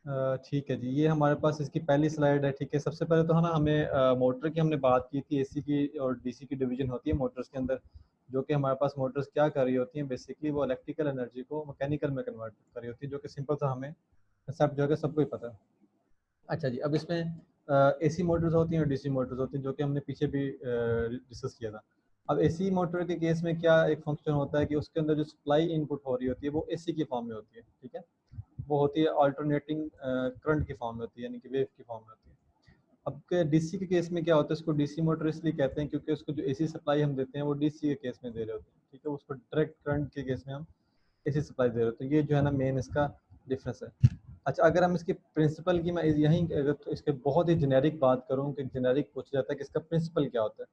ठीक है जी, ये हमारे पास इसकी पहली स्लाइड है। ठीक है, सबसे पहले तो है ना हमें मोटर की हमने बात की थी। एसी की और डीसी की डिवीजन होती है मोटर्स के अंदर, जो कि हमारे पास मोटर्स क्या कर रही होती हैं, बेसिकली वो इलेक्ट्रिकल एनर्जी को मैकेनिकल में कन्वर्ट कर रही होती है, जो कि सिंपल सा हमें सब जो है सबको ही पता है। अच्छा जी, अब इसमें एसी मोटर्स होती हैं और डीसी मोटर्स होती हैं, जो कि हमने पीछे भी डिस्कस किया था। अब एसी मोटर के केस में क्या एक फंक्शन होता है कि उसके अंदर जो सप्लाई इनपुट हो रही होती है वो एसी की फॉर्म में होती है। ठीक है, वो होती है अल्टरनेटिंग करंट की फॉर्म में होती है, यानी कि वेव की फॉर्म में होती है। अब के डीसी के केस में क्या होता है, इसको डीसी मोटर इसलिए कहते हैं क्योंकि उसको जो एसी सप्लाई हम देते हैं वो डीसी के केस में दे रहे होते हैं। ठीक है, उसको डायरेक्ट करंट के केस में हम एसी सप्लाई दे रहे होते हैं। ये जो है ना मेन इसका डिफरेंस है। अच्छा, अगर हम इसके प्रिंसिपल की मैं यहीं अगर तो इसके बहुत ही जेनेरिक बात करूं कि जेनेरिक पूछा जाता है कि इसका प्रिंसिपल क्या होता है।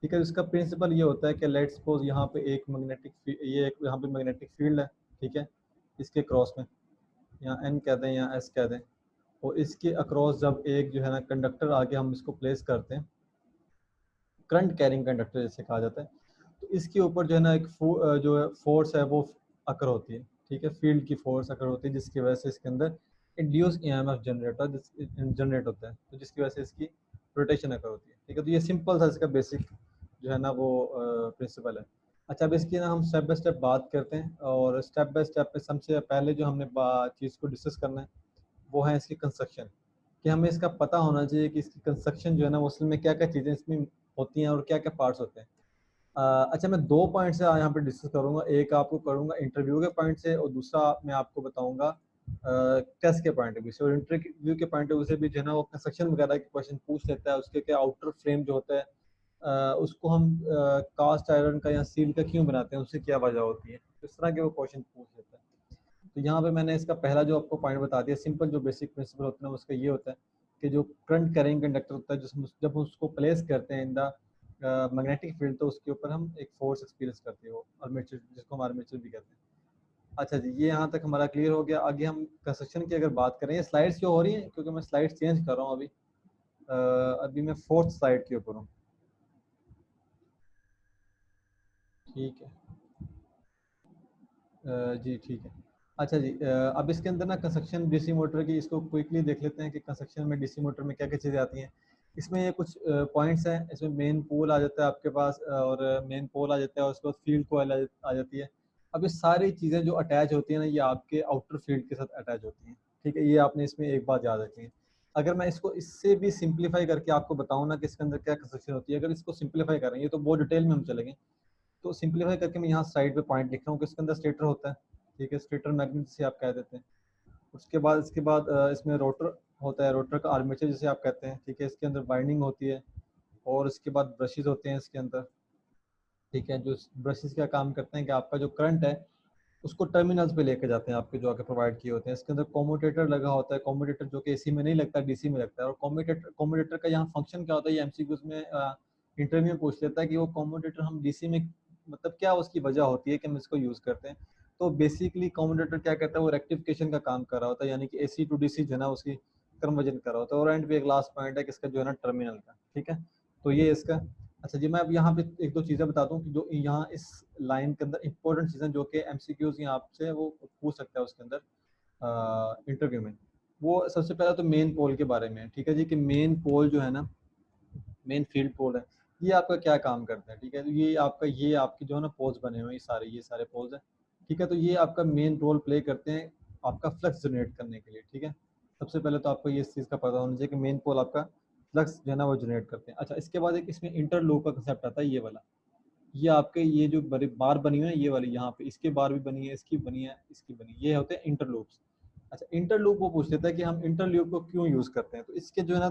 ठीक है, इसका प्रिंसिपल ये होता है कि लेट्स सपोज यहाँ पे एक मैग्नेटिक ये एक यहाँ पे मैग्नेटिक फील्ड है। ठीक है, इसके क्रॉस में यहाँ एन कह दें या एस कह दें, और इसके अक्रॉस जब एक जो है ना कंडक्टर आके हम इसको प्लेस करते हैं, करंट कैरिंग कंडक्टर जैसे कहा जाता है, तो इसके ऊपर जो है ना एक जो है फोर्स है वो अकर होती है। ठीक है, फील्ड की फोर्स अकर होती है, जिसकी वजह से इसके अंदर इंड्यूस ईएमएफ जनरेट होता है, तो जिसकी वजह से इसकी रोटेशन अकर होती है। ठीक है, तो ये सिंपल सा इसका बेसिक जो है ना वो प्रिंसिपल है। अच्छा, अब इसकी ना हम स्टेप बाय स्टेप बात करते हैं, और स्टेप बाय स्टेप पे सबसे पहले जो हमने चीज़ को डिस्कस करना है वो है इसकी कंस्ट्रक्शन, कि हमें इसका पता होना चाहिए कि इसकी कंस्ट्रक्शन जो है ना वो असल में क्या क्या चीज़ें इसमें होती हैं और क्या क्या पार्ट्स होते हैं। अच्छा, मैं दो पॉइंट से यहाँ पे डिस्कस करूंगा, एक आपको करूंगा इंटरव्यू के पॉइंट से और दूसरा मैं आपको बताऊंगा टेस्ट के पॉइंट ऑफ व्यू से। और इंटरव्यू के पॉइंट ऑफ व्यू से भी जो है ना वो कंस्ट्रक्शन वगैरह के क्वेश्चन पूछ लेता है, उसके क्या आउटर फ्रेम जो होता है उसको हम कास्ट आयरन का या स्टील का क्यों बनाते हैं, उससे क्या वजह होती है, इस तरह के वो क्वेश्चन पूछ लेता है। तो यहाँ पे मैंने इसका पहला जो आपको पॉइंट बता दिया, सिंपल जो बेसिक प्रिंसिपल होता है उसका ये होता है कि जो करंट कैरिंग कंडक्टर होता है, जब हम उसको प्लेस करते हैं इन द मैग्नेटिक फील्ड, तो उसके ऊपर हम एक फोर्स एक्सपीरियंस करते हैं, वो आर्मेचर, जिसको हम आर्मेचर भी कहते हैं। अच्छा जी, ये यहाँ तक हमारा क्लियर हो गया। आगे हम कंस्ट्रक्शन की अगर बात करें, ये स्लाइड्स क्यों हो रही है, क्योंकि मैं स्लाइड चेंज कर रहा हूँ अभी। अभी मैं फोर्थ स्लाइड के ऊपर हूँ। ठीक है, जी ठीक है। अच्छा जी, अब इसके अंदर ना कंस्ट्रक्शन डीसी मोटर की, इसको क्विकली देख लेते हैं कि कंस्ट्रक्शन में डीसी मोटर में क्या क्या चीज़ें आती हैं। इसमें ये कुछ पॉइंट्स हैं। इसमें मेन पोल आ जाता है आपके पास, और मेन पोल आ जाता है, और उसके बाद फील्ड कोयल आ जाती है। अब ये सारी चीज़ें जो अटैच होती हैं ना, ये आपके आउटर फील्ड के साथ अटैच होती हैं। ठीक है, ये आपने इसमें एक बात याद रखनी है। अगर मैं इसको इससे भी सिंप्लीफाई करके आपको बताऊँ ना कि इसके अंदर क्या कंस्ट्रक्शन होती है, अगर इसको सिंप्लीफाई करेंगे तो बहुत डिटेल में हम चलेंगे। तो सिंप्लीफाई करके मैं यहाँ साइड पे पॉइंट लिख रहा हूँ कि इसके अंदर स्टेटर होता है। ठीक है, स्टेटर मैग्नेट जिसे आप कह देते हैं। इसके बाद इसमें रोटर होता है, रोटर का आर्मेचर जिसे आप कहते हैं। ठीक है, इसके अंदर वाइंडिंग होती है, और इसके बाद ब्रशेज होते हैं इसके अंदर। ठीक है, जो ब्रशेज क्या काम करते हैं कि आपका जो करंट है उसको टर्मिनल्स पे लेके जाते हैं, आपके जो आगे प्रोवाइड किए होते हैं। इसके अंदर कॉम्यूटेटर लगा होता है, कॉम्यूटेटर जो कि एसी में नहीं लगता, डीसी में लगता है। और कॉम्यूटेटर का यहाँ फंक्शन क्या होता है, ये एमसीक्यूज में इंटरव्यू में पूछ लेता है कि वो कॉम्यूटेटर हम डीसी में, मतलब क्या उसकी वजह होती है कि हम इसको यूज करते हैं। तो बेसिकली कॉम्यूटेटर क्या करता है, वो रेक्टिफिकेशन का काम कर रहा होता है, यानी कि एसी टू डीसी जो है ना उसकी कन्वर्जन कर रहा होता है। और एंड पे एक लास्ट पॉइंट है कि इसका जो है ना टर्मिनल का। ठीक है, तो ये इसका। अच्छा जी, मैं अब यहाँ पे एक दो चीज़ें बताता हूँ कि जो यहाँ इस लाइन के अंदर इंपॉर्टेंट चीज़ें जो कि एमसीक्यूज यहाँ आपसे वो पूछ सकता है उसके अंदर इंटरव्यू में। वो सबसे पहला तो मेन पोल के बारे में है। ठीक है जी, कि मेन पोल जो है ना, मेन फील्ड पोल है, ये आपका क्या काम करता है। ठीक है, तो ये आपके जो है ना पोल्स बने हुए हैं, ये सारे पोल्स हैं। ठीक है, तो ये आपका मेन रोल प्ले करते हैं आपका फ्लक्स जनरेट करने के लिए। ठीक है, सबसे पहले तो आपको ये इस चीज़ का पता होना चाहिए कि मेन पोल आपका फ्लक्स जो है ना वो जनरेट करते हैं। अच्छा, इसके बाद एक इसमें इंटरलूप का कंसेप्ट आता है, ये वाला। ये आपके ये जो बड़ी बार बनी हुई है ये वाली, यहाँ पे इसके बार भी बनी है, इसकी बनी है, इसकी बनी है, ये होते हैं इंटरलूप्स। अच्छा, इंटरलूप वो पूछ लेता है कि हम इंटरलूप को क्यों यूज करते हैं। तो इसके जो है ना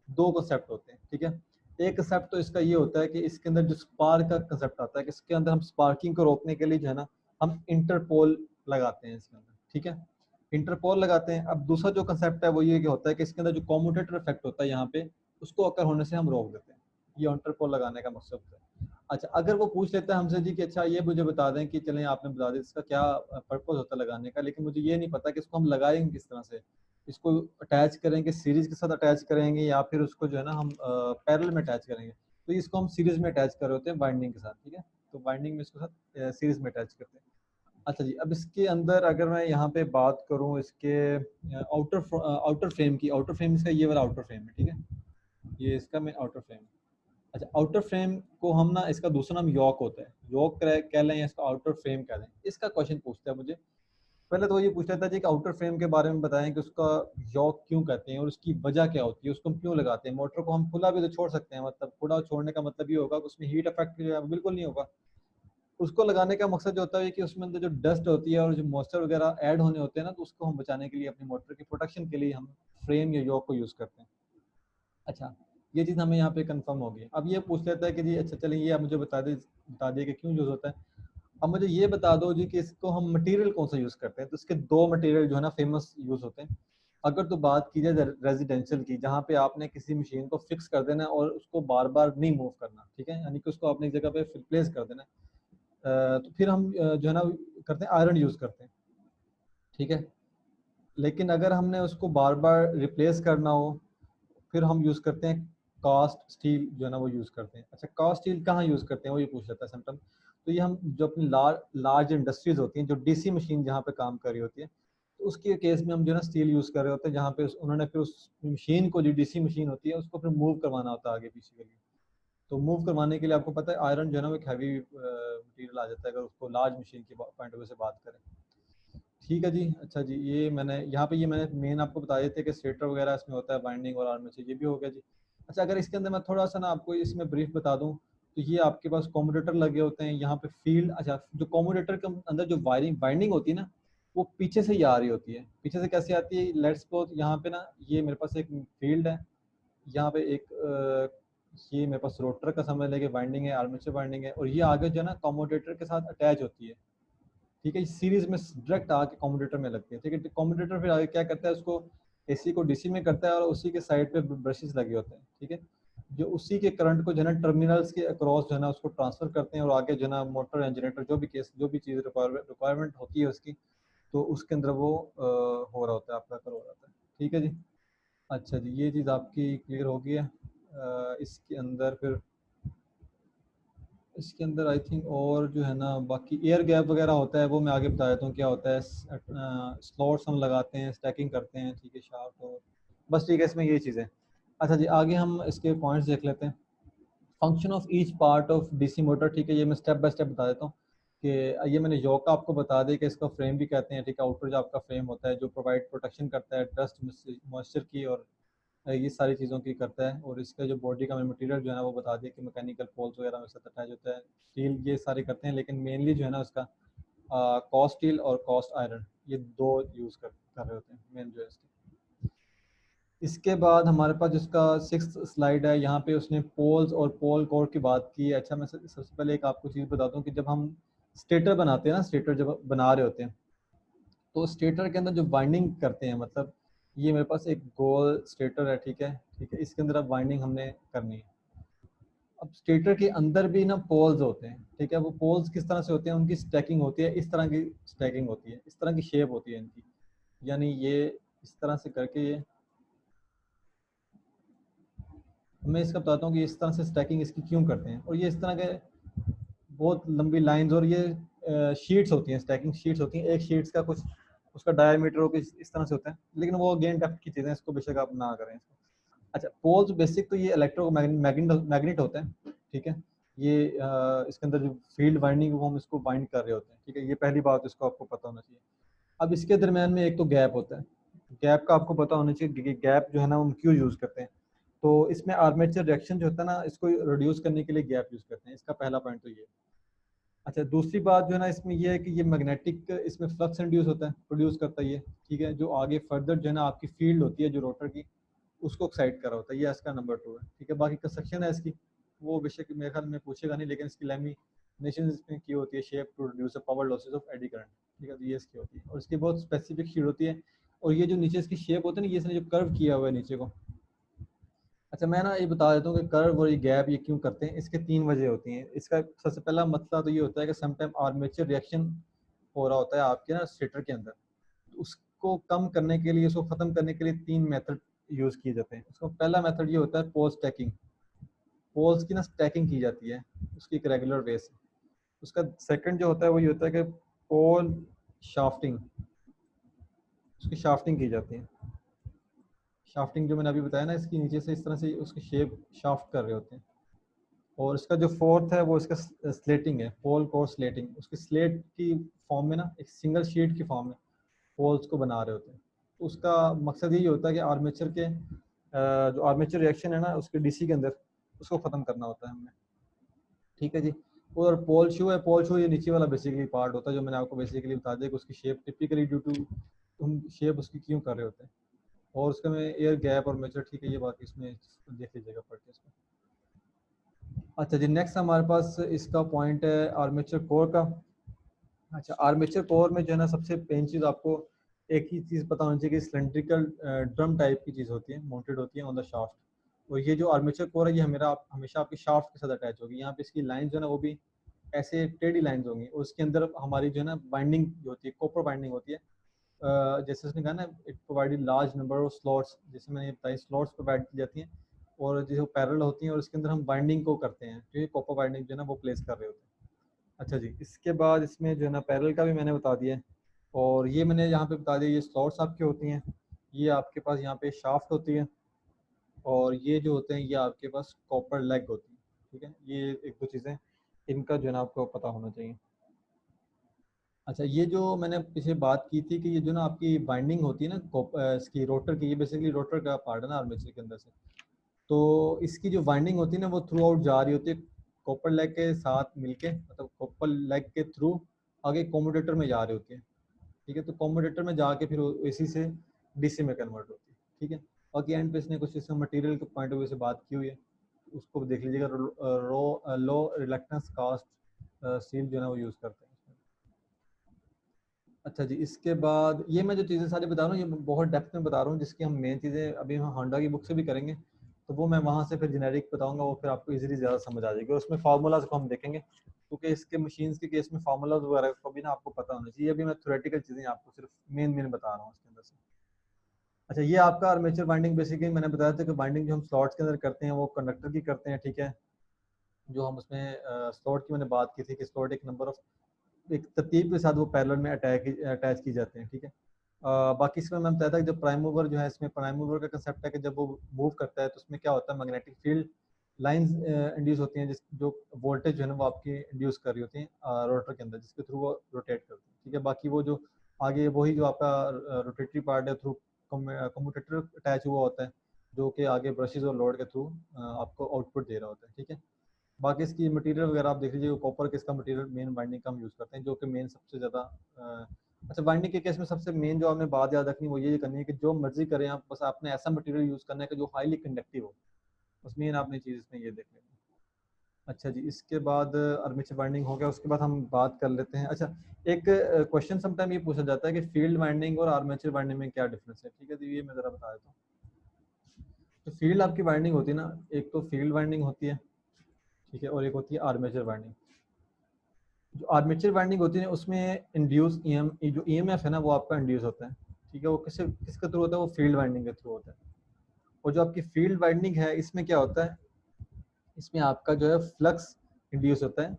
दो कंसेप्ट होते हैं। ठीक है, एक कंसेप्ट तो इसका ये होता है कि इसके अंदर जो स्पार्क का कंसेप्ट आता है कि इसके अंदर हम स्पार्किंग को रोकने के लिए जो है ना हम इंटरपोल लगाते हैं इसके अंदर। ठीक है, इंटरपोल लगाते हैं। अब दूसरा जो कंसेप्ट है वो ये होता है कि इसके अंदर जो कॉम्यूटेटर इफेक्ट होता है यहाँ पे, उसको अकर होने से हम रोक देते हैं। ये इंटरपोल लगाने का मकसद है। अच्छा, अगर वो पूछ लेता है हमसे जी कि अच्छा ये मुझे बता दें कि चलें आपने बता दें इसका क्या पर्पस होता है लगाने का, लेकिन मुझे ये नहीं पता कि इसको हम लगाएंगे किस तरह से। इसको अटैच करेंगे, सीरीज के साथ अटैच करेंगे, या फिर उसको जो है ना हम पैरेलल में अटैच करेंगे। तो इसको हम सीरीज में अटैच कर रहे होते हैं वाइंडिंग के साथ। ठीक है, तो वाइंडिंग में इसके साथ सीरीज में अटैच करते हैं। अच्छा जी, अब इसके अंदर अगर मैं यहाँ पे बात करूँ इसके आउटर फ्रेम की, आउटर फ्रेम इसका ये वाला आउटर फ्रेम है, ठीक है, ये इसका मैं आउटर फ्रेम। अच्छा, आउटर फ्रेम को हम ना, इसका दूसरा नाम यॉक होता है, यॉक कह लें या इसका आउटर फ्रेम कह लें। इसका क्वेश्चन पूछता है मुझे, पहले तो ये पूछ रहा था जी कि आउटर फ्रेम के बारे में बताएं कि उसका यॉक क्यों कहते हैं और उसकी वजह क्या होती है, उसको हम क्यों लगाते हैं। मोटर को हम खुला भी तो छोड़ सकते हैं, मतलब खुला छोड़ने का मतलब ये होगा कि उसमें हीट इफेक्ट जो है वो बिल्कुल नहीं होगा। उसको लगाने का मकसद जो होता है कि उसमें अंदर जो डस्ट होती है और जो मॉइस्चर वगैरह ऐड होने होते हैं ना, तो उसको हम बचाने के लिए, अपनी मोटर की प्रोटेक्शन के लिए हम फ्रेम या यॉक को यूज़ करते हैं। अच्छा, ये चीज़ हमें यहाँ पे कंफर्म होगी। अब ये पूछ लेता है कि जी अच्छा चलिए, ये आप मुझे बता दिए कि क्यों यूज़ होता है। अब मुझे ये बता दो जी कि इसको हम मटेरियल कौन सा यूज़ करते हैं। तो इसके दो मटेरियल जो है ना फेमस यूज़ होते हैं। अगर तो बात की जाए रेजिडेंशियल की, जहाँ पे आपने किसी मशीन को फिक्स कर देना और उसको बार बार नहीं मूव करना, ठीक है, यानी कि उसको अपनी जगह पे प्लेस कर देना। तो फिर हम जो है ना करते हैं, आयरन यूज़ करते हैं, ठीक है। लेकिन अगर हमने उसको बार बार रिप्लेस करना हो, फिर हम यूज़ करते हैं कास्ट स्टील जो है ना वो यूज़ करते हैं। अच्छा, कास्ट स्टील कहाँ यूज़ करते हैं वो ये पूछ लेता है समटाइम। तो ये हम जो अपनी लार्ज इंडस्ट्रीज होती हैं, जो डीसी मशीन जहाँ पे काम कर रही होती है, तो उसके केस में हम जो है ना स्टील यूज़ कर रहे होते हैं, जहाँ पे उन्होंने फिर उस मशीन को, जो डीसी मशीन होती है, उसको फिर मूव करवाना होता है आगे पीछे के लिए। तो मूव करवाने के लिए आपको पता है आयरन जो है ना वो एक हैवी मटीरियल आ जाता है, अगर उसको लार्ज मशीन की पॉइंट ऑफ व्यू से बात करें। ठीक है जी। अच्छा जी, ये मैंने यहाँ पे, ये मैंने मेन आपको बता देते कि स्टेटर वगैरह इसमें होता है, बाइंडिंग और आर्मेचर, ये भी हो गया जी। अच्छा, अगर इसके अंदर मैं थोड़ा सा ना आपको इसमें ब्रीफ बता दूं, तो ये आपके पास कॉम्यूटेटर लगे होते हैं यहाँ पे फील्ड। अच्छा, जो कॉम्यूटेटर के अंदर जो वायरिंग बाइंडिंग होती है ना, वो पीछे से ही आ रही होती है। पीछे से कैसे आती है, लेट्स सपोज यहाँ पे ना, ये मेरे पास एक फील्ड है, यहाँ पे एक ये मेरे पास रोटर का समझ लेके बाइंडिंग है, आर्मेचर बाइंडिंग है, और ये आगे जो है ना कॉम्यूटेटर के साथ अटैच होती है, ठीक है। सीरीज में डायरेक्ट आके कम्यूटेटर में लगती है, ठीक है। कम्यूटेटर फिर आगे क्या करता है, उसको एसी को डीसी में करता है और उसी के साइड पे ब्रशेस लगे होते हैं, ठीक है, जो उसी के करंट को जो है ना टर्मिनल्स के अक्रॉस जो है ना उसको ट्रांसफर करते हैं, और आगे जो है ना मोटर या जनरेटर, जो भी चीज़ रिक्वायरमेंट होती है उसकी, तो उसके अंदर वो हो रहा होता है, आपका कर हो रहा होता है, ठीक है जी। अच्छा जी, ये चीज़ आपकी क्लियर हो गई है। इसके अंदर फिर, इसके अंदर आई थिंक और जो है ना बाकी एयर गैप वगैरह होता है, वो मैं आगे बता देता हूँ क्या होता है। स्लॉट्स हम लगाते हैं, स्टैकिंग करते हैं, ठीक है, शार्ट और बस, ठीक है, इसमें ये चीज़ें। अच्छा जी, आगे हम इसके पॉइंट्स देख लेते हैं। Function of each part of DC motor, ठीक है, ये मैं स्टेप बाय स्टेप बता देता हूँ कि ये मैंने योक का आपको बता दें कि इसका फ्रेम भी कहते हैं, ठीक है। आउटर जो आपका फ्रेम होता है, जो प्रोवाइड प्रोटेक्शन करता है डस्ट मॉइस्चर की, और ये सारी चीज़ों की करता है। और इसका जो बॉडी का मटेरियल जो है ना वो बता दिया कि मैकेनिकल पोल्स वगैरह में साथ अटैच होता है, स्टील, ये सारे करते हैं। लेकिन मेनली जो है ना उसका कॉस्ट स्टील और कॉस्ट आयरन, ये दो यूज़ कर रहे होते हैं मेन जो है इसके। इसके बाद हमारे पास जिसका 6th स्लाइड है, यहाँ पे उसने पोल्स और पोल कोर की बात की है। अच्छा, मैं सबसे पहले एक आपको चीज़ बताता हूँ कि जब हम स्टेटर बनाते हैं ना, स्टेटर जब बना रहे होते हैं, तो स्टेटर के अंदर जो बाइंडिंग करते हैं, मतलब ये मेरे पास एक गोल स्टेटर है, ठीक है, ठीक है, इसके अंदर अब बाइंडिंग हमने करनी है। अब स्टेटर के अंदर भी ना पोल्स होते हैं, ठीक है। वो पोल्स किस तरह से होते हैं, उनकी स्टैकिंग होती है, इस तरह की स्टैकिंग होती है, इस तरह की शेप होती है इनकी, यानी ये इस तरह से करके ये, मैं इसका बताता हूँ कि इस तरह से स्टैकिंग इसकी क्यों करते हैं। और ये इस तरह के बहुत लंबी लाइंस, और ये शीट्स होती हैं, स्टैकिंग शीट्स होती हैं, एक शीट्स का कुछ उसका डायमीटर हो इस तरह से होता है। लेकिन वो अगेन डेप्थ की चीज़ें, इसको बेशक आप ना करें इसको। अच्छा, पोल्स बेसिक तो ये मैग्नेट होते हैं, ठीक है। ये इसके अंदर जो फील्ड वाइंडिंग को हम इसको बाइंड कर रहे होते हैं, ठीक है, ये पहली बात इसको आपको पता होना चाहिए। अब इसके दरमियान में एक तो गैप होता है, गैप का आपको पता होना चाहिए कि गैप जो है ना हम क्यों यूज़ करते हैं। तो इसमें आर्मेचर रिएक्शन जो होता है ना, इसको रिड्यूस करने के लिए गैप यूज़ करते हैं, इसका पहला पॉइंट तो ये है। अच्छा, दूसरी बात जो है ना इसमें ये है कि ये मैग्नेटिक, इसमें फ्लक्स इंड्यूस होता है, प्रोड्यूस करता है ये, ठीक है, जो आगे फर्दर जो है ना आपकी फील्ड होती है जो रोटर की, उसको एक्साइट कर रहा होता है। ये इसका नंबर 2 है, ठीक है। बाकी कंस्ट्रक्शन है इसकी, वो बेशक मेरे ख्याल में पूछेगा नहीं, लेकिन इसकी लैमिनेशन इसमें की होती है, shape to reduce power losses of eddy current, ठीक है, तो ये इसकी होती है। और इसकी बहुत स्पेसिफिक शीट होती है। और ये जो नीचे इसकी शेप होती है ना, ये इसने जो कर्व किया हुआ है नीचे को। अच्छा, मैं ना ये बता देता हूँ कि कर्व और ये गैप ये क्यों करते हैं। इसके 3 वजह होती हैं। इसका सबसे पहला मसला तो ये होता है कि समटाइम आर्मेचर रिएक्शन हो रहा होता है आपके ना स्टेटर के अंदर, तो उसको कम करने के लिए, उसको ख़त्म करने के लिए 3 मेथड यूज़ किए जाते हैं। उसका पहला मेथड ये होता है पोल स्टैकिंग, पोल्स की ना स्टैकिंग की जाती है उसकी एक रेगुलर वे से। उसका सेकंड जो होता है वो ये होता है कि पोल शाफ्टिंग, उसकी शाफ्टिंग की जाती है। शाफ्टिंग जो मैंने अभी बताया ना, इसकी नीचे से इस तरह से उसकी शेप शाफ्ट कर रहे होते हैं। और इसका जो फोर्थ है वो इसका स्लेटिंग है, पोल कोर स्लेटिंग। उसकी स्लेट की फॉर्म में ना, एक सिंगल शीट की फॉर्म में पोल्स को बना रहे होते हैं। उसका मकसद यही होता है कि आर्मेचर के जो आर्मेचर रिएक्शन है ना उसके डीसी के अंदर, उसको ख़त्म करना होता है हमने। ठीक है जी। और पोल शू है, पोल शू ये नीचे वाला बेसिकली पार्ट होता है जो मैंने आपको बेसिकली बता दिया कि उसकी शेप टिपिकली ड्यू टू हम शेप उसकी क्यों कर रहे होते हैं। और उसका में एयर गैप और मेजर, ठीक है, ये बात इसमें देख लीजिएगा पढ़ के इसमें। अच्छा जी, नेक्स्ट हमारे पास इसका पॉइंट है आर्मेचर कोर का। अच्छा, आर्मेचर कोर में जो है ना सबसे मेन चीज़ आपको एक ही चीज़ पता होनी चाहिए कि सिलेंड्रिकल ड्रम टाइप की चीज़ होती है, माउंटेड होती है ऑन द शाफ्ट। और ये जो आर्मेचर कोर है ये हमेशा आपकी शाफ्ट के साथ अटैच होगी। यहाँ पे इसकी लाइन जो है ना वो भी ऐसे टेढ़ी लाइंस होंगी। और उसके अंदर हमारी जो है ना बाइंडिंग जो होती है, कॉपर बाइंडिंग होती है। जैसे उसने कहा ना, it provided large number of slots, जैसे मैंने बताया स्लॉट्स प्रोवाइड की जाती हैं और जो पैरेलल होती हैं, और इसके अंदर हम बाइंडिंग को करते हैं, जो ये कॉपर बाइंडिंग जो है ना वो प्लेस कर रहे होते हैं। अच्छा जी, इसके बाद इसमें जो है ना पैरेलल का भी मैंने बता दिया है। और ये मैंने यहाँ पे बता दिया, ये स्लॉट्स आपके होती हैं, ये आपके पास यहाँ पे शाफ्ट होती है, और ये जो होते हैं ये आपके पास कॉपर लेग होती है। ठीक है, ये एक दो चीज़ें इनका जो है ना आपको पता होना चाहिए। अच्छा, ये जो मैंने पीछे बात की थी कि ये जो ना आपकी बाइंडिंग होती है ना इसकी रोटर की, ये बेसिकली रोटर का पार्ट है ना आर्मेचर के अंदर से। तो इसकी जो बाइंडिंग होती है ना वो थ्रू आउट जा रही होती है कॉपर लेग के साथ मिलके, मतलब कॉपर लेग के थ्रू आगे कॉम्यूटेटर में जा रही होती है। ठीक है, तो कॉम्यूटेटर में जाके फिर एसी से डीसी में कन्वर्ट होती है। ठीक है, बाकी एंड पे इसने कुछ इसमें मटेरियल के पॉइंट ऑफ व्यू से बात की हुई है, उसको देख लीजिएगा। लो रिलक्टेंस कास्ट स्टील जो है ना वो यूज़ करते हैं। अच्छा जी, इसके बाद ये मैं जो चीज़ें सारी बता रहा हूँ ये बहुत डेप्थ में बता रहा हूँ, जिसकी हम मेन चीज़ें अभी हम होंडा की बुक से भी करेंगे, तो वो मैं वहाँ से फिर जेनेरिक बताऊँगा, वो फिर आपको इजीली ज़्यादा समझ आ जाएगी। और उसमें फार्मूलाज को हम देखेंगे, क्योंकि इसके मशीन्स के केस में फार्मूलाज वगैरह को भी ना आपको पता होना चाहिए। अभी मैं थ्योरेटिकल चीज़ें आपको सिर्फ मेन बता रहा हूँ उसके अंदर से। अच्छा, ये आपका आर्मेचर बाइंडिंग बेसिकली मैंने बताया था कि बाइंडिंग जो हम स्लॉट्स के अंदर करते हैं वो कंडक्टर की करते हैं। ठीक है, जो हम उसमें स्लॉट की मैंने बात की थी कि स्लॉट एक नंबर ऑफ एक तरतीब के साथ वो पैरेलल में अटैच की जाते हैं। ठीक है, बाकी इसमें मैं बताया था कि जब प्राइम मूवर जो है, इसमें प्राइम मूवर का कंसेप्ट है कि जब वो मूव करता है तो उसमें क्या होता है, मैग्नेटिक फील्ड लाइंस इंड्यूस होती हैं, जिस जो वोल्टेज जो है ना वो आपकी इंड्यूस कर रही होती हैं रोटर के अंदर, जिसके थ्रू वो रोटेट करती है। ठीक है, बाकी वो जो आगे वही जो आपका रोटेटरी पार्ट है थ्रू कम्यूटेटर अटैच हुआ होता है, जो कि आगे ब्रशेज और लोड के थ्रू आपको आउटपुट दे रहा होता है। ठीक है, बाकी इसकी मटेरियल वगैरह आप देख लीजिए, कॉपर के इसका मटेरियल मेन बाइंडिंग का हम यूज़ करते हैं, जो कि मेन सबसे ज़्यादा अच्छा बाइंडिंग के केस में सबसे मेन जो आपने बात याद रखनी वो ये करनी है कि जो मर्जी करें आप, बस आपने ऐसा मटेरियल यूज़ करना है कि जो हाईली कंडक्टिव हो। बस मेन आपने चीज़ इसमें ये देख लेनी है। अच्छा जी, इसके बाद आर्मेचर बाइंडिंग हो गया, उसके बाद हम बात कर लेते हैं। अच्छा, एक क्वेश्चन समटाइम ये पूछा जाता है कि फील्ड बाइंडिंग और आर्मेचर बाइंडिंग में क्या डिफरेंस है। ठीक है, तो ये मैं ज़रा बता देता हूँ। तो फील्ड आपकी बाइंडिंग होती है ना, एक तो फील्ड बाइंडिंग होती है, ठीक है, और एक होती है आर्मेचर बाइंडिंग। जो आर्मेचर बाइंडिंग होती है उसमें इंड्यूस जो ईएमएफ है ना वो आपका इंड्यूस होता है। ठीक है, वो किसके थ्रू होता है, वो फील्ड बाइंडिंग के थ्रू होता है। और जो आपकी फील्ड बाइंडिंग है इसमें क्या होता है, इसमें आपका जो है फ्लक्स इंड्यूस होता है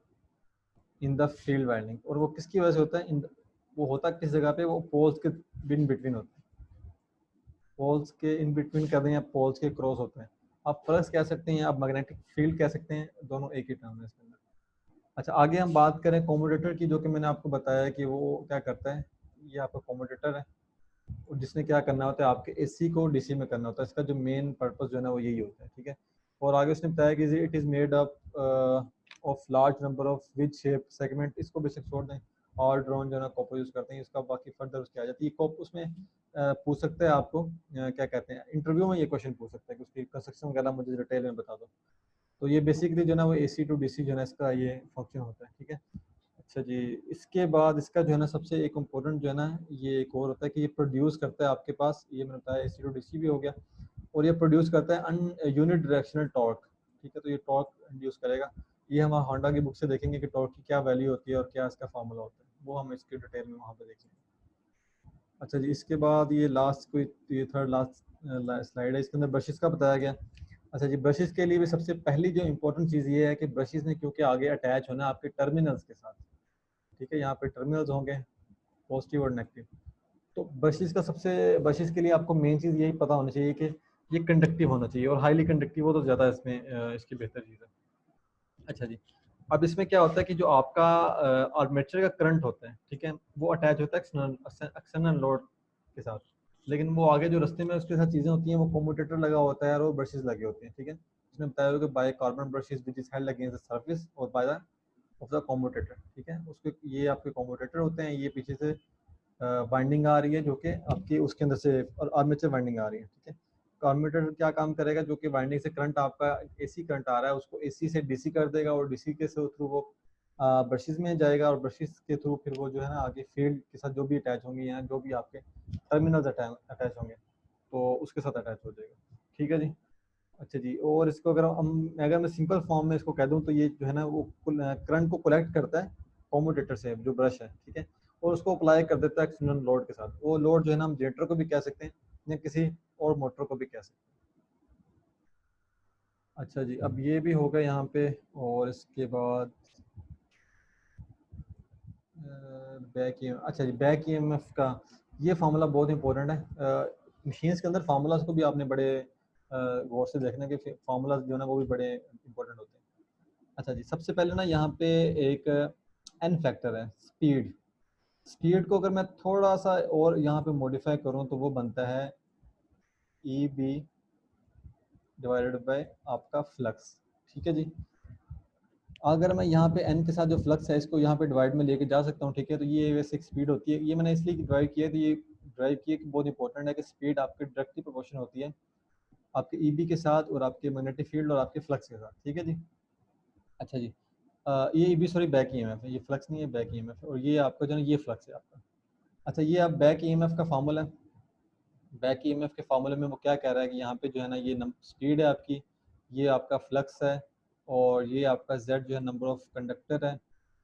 इन द फील्ड बाइंडिंग। और वो किसकी वजह से होता है, वो होता है किस जगह पे, वो पोल्स के इन बिटवीन होता है। पोल्स के इन बिटवीन कर दें या पोल्स के क्रॉस होते हैं। आप फ्लक्स कह सकते हैं या आप मैग्नेटिक फील्ड कह सकते हैं, दोनों एक ही टर्म है इसके अंदर। अच्छा, आगे हम बात करें कॉम्यूटेटर की, जो कि मैंने आपको बताया कि वो क्या करता है। ये आपका कॉम्यूटेटर है और जिसने क्या करना होता है, आपके एसी को डीसी में करना होता है। इसका जो मेन पर्पस जो है ना वो यही होता है। ठीक है, और आगे उसने बताया कि it is made up of large number of with shape segment. इसको बेसिक छोड़ दें, और ड्रोन जो है ना कॉपर यूज़ करते हैं इसका। बाकी फर्दर उसकी आ जाती है कॉप उसमें पूछ सकते हैं आपको क्या कहते हैं, इंटरव्यू में ये क्वेश्चन पूछ सकते हैं कि उसकी कंस्ट्रक्शन वगैरह मुझे डिटेल में बता दो। तो ये बेसिकली जो है ना वो एसी टू डीसी जो है ना इसका ये फंक्शन होता है। ठीक है, अच्छा जी, इसके बाद इसका जो है ना सबसे एक इम्पोर्टेंट जो है ना ये एक और होता है कि ये प्रोड्यूस करता है आपके पास, ये मैंने बताया एसी टू डीसी भी हो गया, और ये प्रोड्यूस करता है अन यूनिट डायरेक्शनल टॉर्क। ठीक है, तो ये टॉर्क इंड्यूस करेगा। ये हम होंडा की बुक से देखेंगे कि टॉर्क की क्या वैल्यू होती है और क्या इसका फार्मूला होता है, वो हम इसके डिटेल में वहाँ पे देखेंगे। अच्छा जी, इसके बाद ये लास्ट कोई ये थर्ड लास्ट स्लाइड है, इसके अंदर ब्रशेस का बताया गया। अच्छा जी, ब्रशेस के लिए भी सबसे पहली जो इंपॉर्टेंट चीज़ ये है कि ब्रशेस ने क्योंकि आगे अटैच होना है आपके टर्मिनल्स के साथ। ठीक है। यहाँ पे टर्मिनल्स होंगे पॉजिटिव और नेगेटिव। तो ब्रशेस का सबसे ब्रशेस के लिए आपको मेन चीज़ यही पता होना चाहिए कि ये कंडक्टिव होना चाहिए, और हाईली कंडक्टिव हो तो ज़्यादा इसमें इसकी बेहतर चीज़ है। अच्छा जी, अब इसमें क्या होता है कि जो आपका आर्मेचर का करंट होता है, ठीक है, वो अटैच होता है एक्सटर्नल लोड के साथ, लेकिन वो आगे जो रास्ते में उसके साथ चीज़ें होती हैं वो कम्यूटेटर लगा होता है और वो ब्रशेस लगे होते हैं, ठीक है। उसने बताया हुआ कि by carbon brushes which is held against the surface और by the of the commutator, ठीक है। उसके ये आपके कम्यूटेटर होते हैं, ये पीछे से बाइंडिंग आ रही है जो कि आपकी उसके अंदर से, और आर्मेचर बाइंडिंग आ रही है, ठीक है। कम्यूटेटर क्या काम करेगा, जो कि बाइंडिंग से करंट आपका एसी करंट आ रहा है उसको एसी से डीसी कर देगा, और डीसी के थ्रू वो ब्रशेस में जाएगा, और ब्रशेस के थ्रू फिर वो जो है ना आगे फील्ड के साथ जो भी अटैच होंगे या जो भी आपके टर्मिनल्स अटैच होंगे तो उसके साथ अटैच हो जाएगा, ठीक है जी। अच्छा जी, और इसको अगर मैं सिंपल फॉर्म में इसको कह दूं तो ये जो है ना वो करंट को कलेक्ट करता है कम्यूटेटर से जो ब्रश है, ठीक है, और उसको अप्लाई कर देता है एक्सटर्नल लोड के साथ। वो लोड जो है ना हम जनरेटर को भी कह सकते हैं या किसी और मोटर को भी कह सकते हैं। अच्छा जी, अब ये भी होगा यहाँ पे, और इसके बाद बैक ई अच्छा जी, बैक ईएमएफ का ये फार्मूला बहुत इंपॉर्टेंट है। मशीन्स के अंदर फार्मूलाज को भी आपने बड़े गौर से देखना कि फार्मूलाज जो है ना वो भी बड़े इंपॉर्टेंट होते हैं। अच्छा जी, सबसे पहले ना यहाँ पे एक एन फैक्टर है, स्पीड। स्पीड को अगर मैं थोड़ा सा और यहाँ पे मॉडिफाई करूँ तो वो बनता है ई बी डिवाइडेड बाय आपका फ्लक्स, ठीक है जी। अगर मैं यहाँ पे एन के साथ जो फ्लक्स है इसको यहाँ पे डिवाइड में लेके जा सकता हूँ, ठीक है। तो ये वैसे एक स्पीड होती है, ये मैंने इसलिए ड्राइव किया है, तो ये ड्राइव किया कि बहुत इंपॉर्टेंट है कि स्पीड आपकी डायरेक्टली प्रोपोर्शनल होती है आपके ईबी के साथ और आपके मैग्नेटिक फील्ड और आपके फ्लक्स के साथ, ठीक है जी। अच्छा जी, ये ईबी सॉरी बैक ईएमएफ है, ये फ्लक्स नहीं है, बैक ईएमएफ है, और ये आपका जो है ये फ्लक्स है आपका। अच्छा, ये आप बैक ईएमएफ का फार्मूला है। बैक ईएमएफ के फार्मूले में वो क्या कह रहा है कि यहाँ पे जो है ना ये स्पीड है आपकी, ये आपका फ्लक्स है, और ये आपका जेड जो है नंबर ऑफ कंडक्टर है,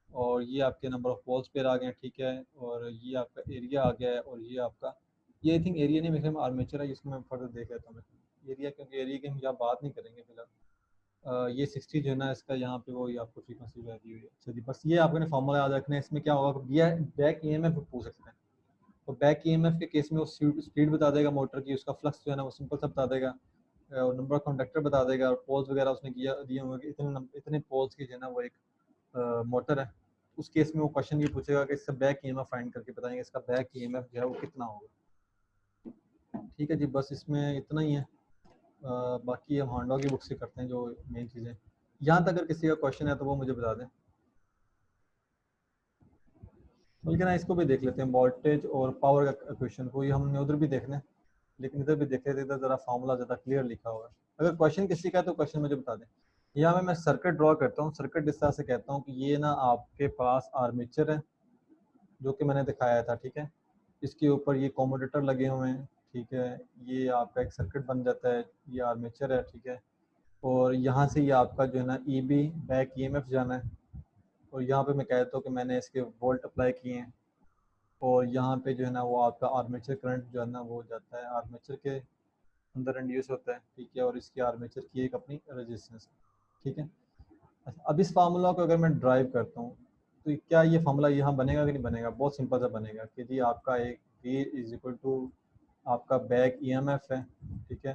और ये आपके नंबर ऑफ पोल्स पेयर आ गए हैं, ठीक है, और ये आपका एरिया आ गया है, और ये आपका ये आई थिंक एरिया नहीं, मेरे आर्मेचर है, इसको मैं फर्दर देख लेता हूँ एरिया, क्योंकि एरिया की हम यहाँ बात नहीं करेंगे फिलहाल। ये 60 जो है ना इसका यहाँ पे वो ये आपको फ्रीक्वेंसी वैल्यू है। अच्छा जी, बस ये आपने फार्मूला याद रखना है। इसमें क्या होगा, बैक ईएमएफ पूछ सकते हैं, तो बैक ईएमएफ के केस में वो स्पीड बता देगा मोटर की, उसका फ्लक्स जो है ना वो सिंपल सा बता देगा, और नंबर ऑफ कंडक्टर बता देगा, और पोल्स वगैरह उसने किया दिए होंगे इतने पोल्स की जो है ना वो एक मोटर है। उस केस में वो क्वेश्चन ये पूछेगा कि इसका बैक ईएमएफ फाइंड करके बताएंगे इसका बैक ईएमएफ जो है वो कितना होगा, ठीक है जी। बस इसमें इतना ही है। बाकी हम हांडा की बुक से करते हैं जो मेन चीज़ें। यहाँ तक अगर किसी का क्वेश्चन है तो वो मुझे बता दें, बल्कि ना इसको भी देख लेते हैं, वोल्टेज और पावर का क्वेश्चन को, ये हमने उधर भी देखना है, लेकिन इधर भी देख लेते, इधर ज़रा फार्मूला ज़्यादा क्लियर लिखा हुआ है। अगर क्वेश्चन किसी का है तो क्वेश्चन मुझे बता दें। यहाँ में मैं सर्किट ड्रॉ करता हूँ, सर्किट इस तरह से कहता हूँ कि ये ना आपके पास आर्मेचर है जो कि मैंने दिखाया था, ठीक है। इसके ऊपर ये कम्यूटेटर लगे हुए हैं, ठीक है, ये आपका एक सर्किट बन जाता है, ये आर्मेचर है, ठीक है, और यहाँ से ये आपका जो है ना E B back E M F जाना है, और यहाँ पे मैं कहता हूँ कि मैंने इसके वोल्ट अप्लाई किए हैं, और यहाँ पे जो है ना वो आपका आर्मेचर करंट जो है ना वो जाता है आर्मेचर के अंदर इंड्यूस होता है, ठीक है, और इसकी आर्मेचर की एक अपनी रेजिस्टेंस है, ठीक है। अच्छा, अब इस फार्मूला को अगर मैं ड्राइव करता हूँ तो क्या ये फार्मूला यहाँ बनेगा कि नहीं बनेगा, बहुत सिंपल सा बनेगा कि जी आपका एक V इज इक्वल टू आपका बैक ईएमएफ है, ठीक है,